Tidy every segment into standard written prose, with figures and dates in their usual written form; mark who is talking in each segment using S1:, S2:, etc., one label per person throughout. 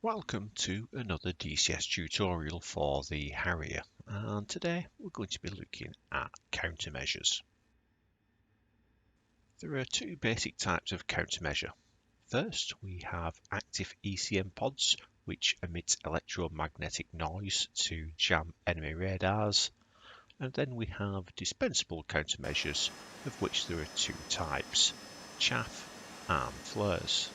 S1: Welcome to another DCS tutorial for the Harrier, and today we're going to be looking at countermeasures. There are two basic types of countermeasure. First, we have active ECM pods, which emit electromagnetic noise to jam enemy radars, and then we have dispensable countermeasures, of which there are two types, chaff and flares.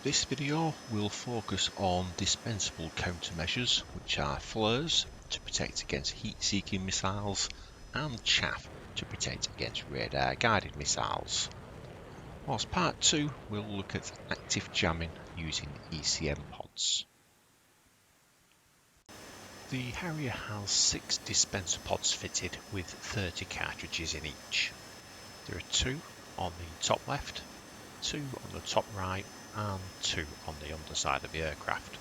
S1: This video will focus on dispensable countermeasures, which are flares to protect against heat-seeking missiles and chaff to protect against radar-guided missiles. Whilst part 2 will look at active jamming using ECM pods. The Harrier has 6 dispenser pods fitted with 30 cartridges in each. There are 2 on the top left, 2 on the top right and 2 on the underside of the aircraft.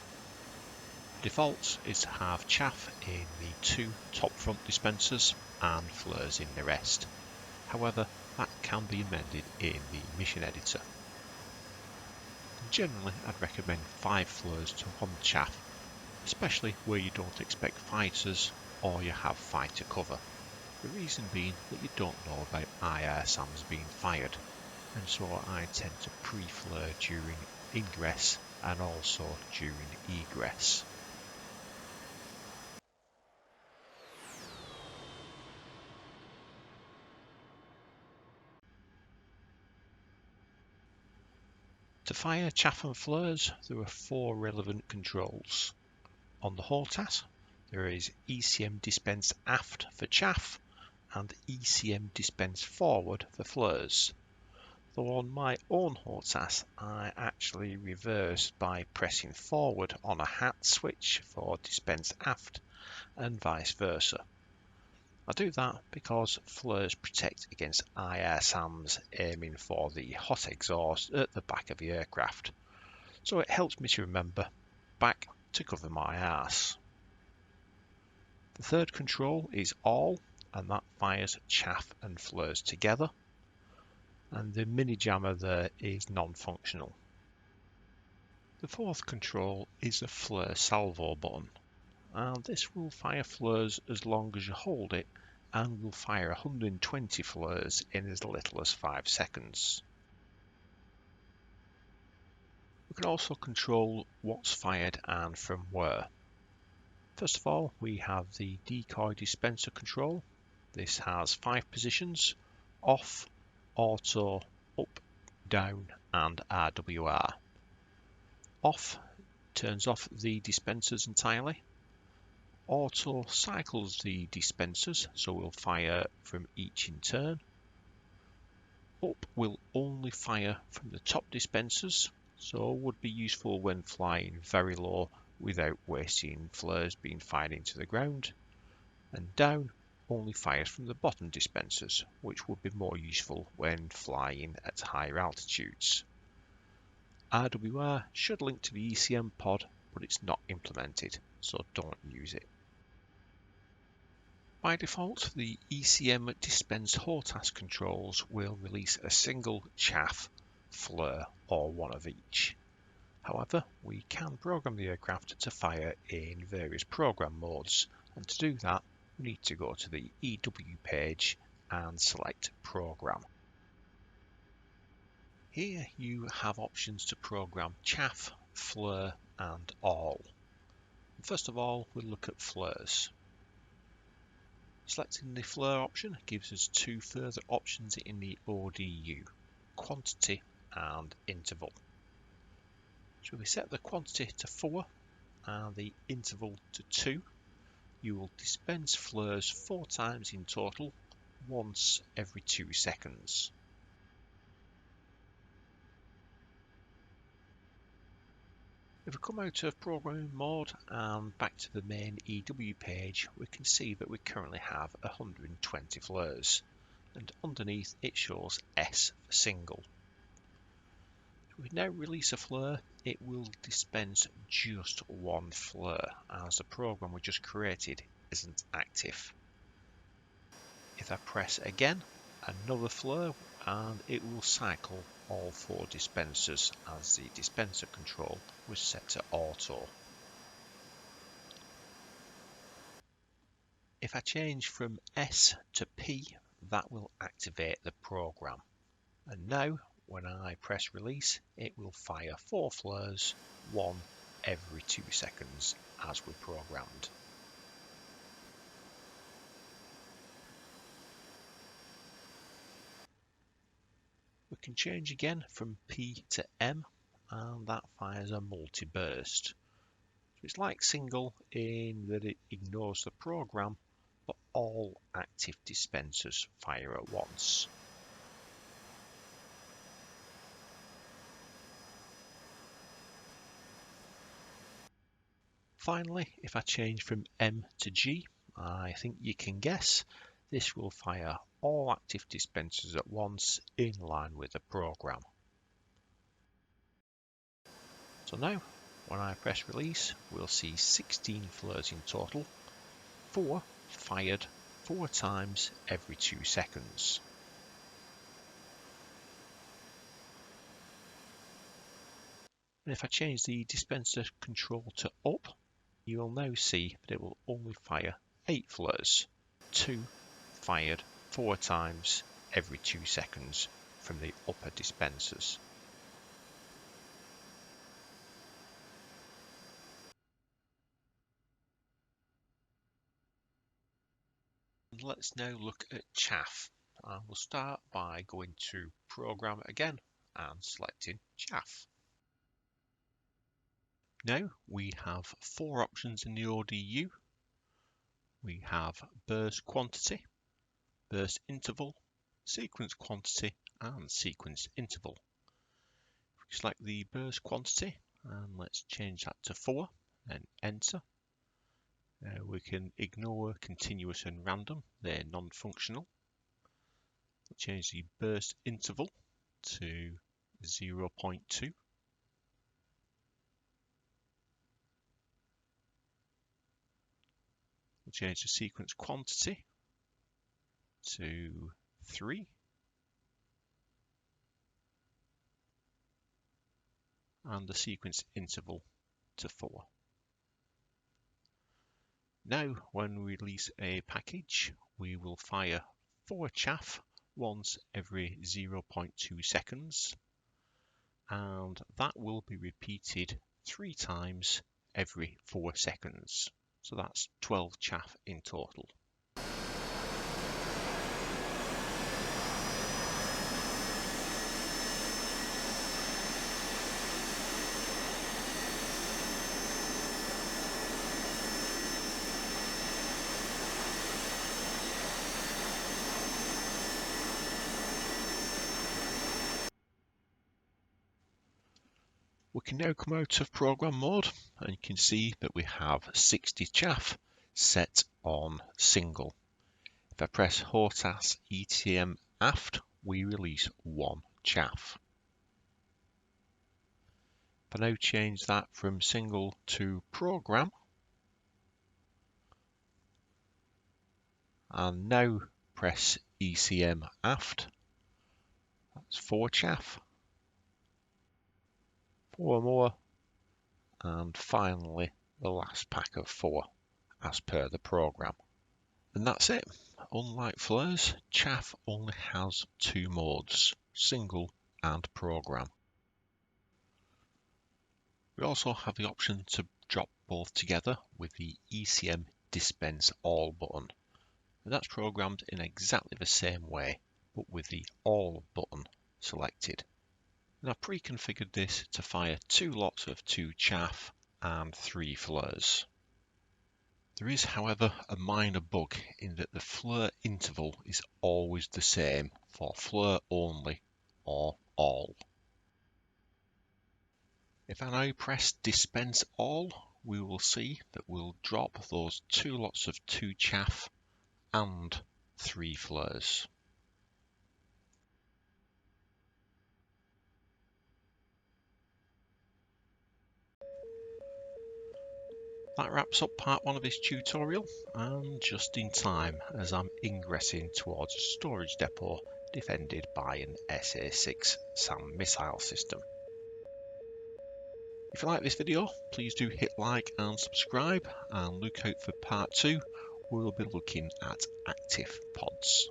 S1: The default is to have chaff in the 2 top front dispensers and flares in the rest. However, that can be amended in the mission editor. Generally, I'd recommend 5 flares to 1 chaff, especially where you don't expect fighters or you have fighter cover. The reason being that you don't know about IR SAMs being fired, and so I tend to pre-flare during ingress and also during egress. To fire chaff and flares, there are 4 relevant controls. On the HOTAS, there is ECM dispense aft for chaff and ECM dispense forward for flares. Though on my own HOTAS, I actually reverse by pressing forward on a hat switch for dispense aft and vice versa. I do that because flares protect against IR SAMs aiming for the hot exhaust at the back of the aircraft, so it helps me to remember back to cover my arse. The third control is all, and that fires chaff and flares together, and the mini jammer there is non-functional. The fourth control is the flare salvo button, and this will fire flares as long as you hold it and will fire 120 flares in as little as 5 seconds. We can also control what's fired and from where. First of all, we have the decoy dispenser control. This has 5 positions: off, auto, up, down and RWR. Off turns off the dispensers entirely. Auto cycles the dispensers, so we'll fire from each in turn. Up will only fire from the top dispensers, so would be useful when flying very low without wasting flares being fired into the ground. And down only fires from the bottom dispensers, which would be more useful when flying at higher altitudes. RWR should link to the ECM pod, but it's not implemented, so don't use it. By default, the ECM dispense HOTAS controls will release a single chaff, flare or one of each. However, we can program the aircraft to fire in various program modes, and to do that we need to go to the EW page and select Program. Here you have options to program chaff, flare and all. First of all, we'll look at flares. Selecting the flare option gives us 2 further options in the ODU, quantity and interval. So we set the quantity to 4 and the interval to 2. You will dispense flares 4 times in total, once every 2 seconds. If we come out of programming mode and back to the main EW page, we can see that we currently have 120 flares, and underneath it shows S for single. If we now release a flare, it will dispense just 1 flare, as the program we just created isn't active. If I press again, another flare, and it will cycle all 4 dispensers as the dispenser control was set to auto. If I change from S to P, that will activate the program. And now, when I press release, it will fire 4 flares, 1 every 2 seconds, as we programmed. We can change again from P to M, and that fires a multi-burst. So it's like single in that it ignores the program, but all active dispensers fire at once. Finally, if I change from M to G, I think you can guess, this will fire all active dispensers at once in line with the program. So now, when I press release, we'll see 16 flares in total, 4 fired 4 times every 2 seconds. And if I change the dispenser control to up, you will now see that it will only fire 8 flares, 2 fired 4 times every 2 seconds from the upper dispensers. Let's now look at chaff. We'll start by going to Program again and selecting chaff. Now we have 4 options in the ODU. We have burst quantity, burst interval, sequence quantity and sequence interval. We select the burst quantity and let's change that to 4 and enter. We can ignore continuous and random, they're non-functional. We'll change the burst interval to 0.2. We'll change the sequence quantity to 3. And the sequence interval to 4. Now, when we release a package, we will fire 4 chaff once every 0.2 seconds, and that will be repeated 3 times every 4 seconds. So that's 12 chaff in total. We can now come out of program mode and you can see that we have 60 chaff set on single. If I press HOTAS ETM aft, we release 1 chaff. If I now change that from single to program and now press ECM aft, that's 4 chaff. 4 more, and finally the last pack of 4 as per the program. And that's it. Unlike flares, chaff only has 2 modes, single and program. We also have the option to drop both together with the ECM dispense all button. And that's programmed in exactly the same way, but with the all button selected. And I've pre-configured this to fire 2 lots of 2 chaff and 3 flares. There is, however, a minor bug in that the flare interval is always the same for flare only or all. If I now press dispense all, we will see that we'll drop those 2 lots of 2 chaff and 3 flares. That wraps up part 1 of this tutorial, and just in time as I'm ingressing towards a storage depot defended by an SA-6 SAM missile system. If you like this video, please do hit like and subscribe, and look out for part 2, where we'll be looking at active pods.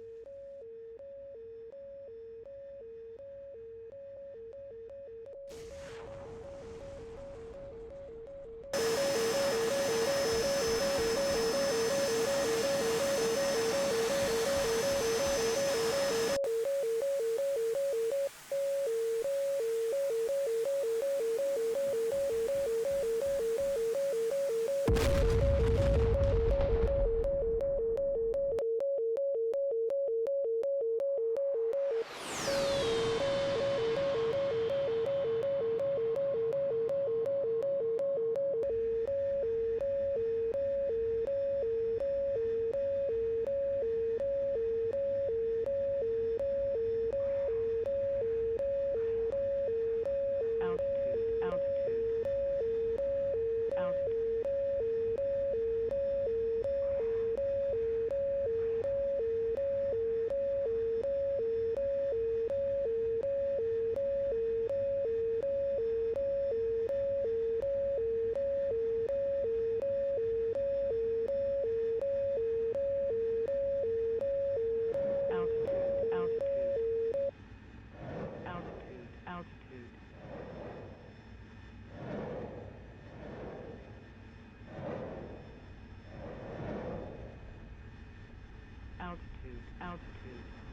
S2: Altitude.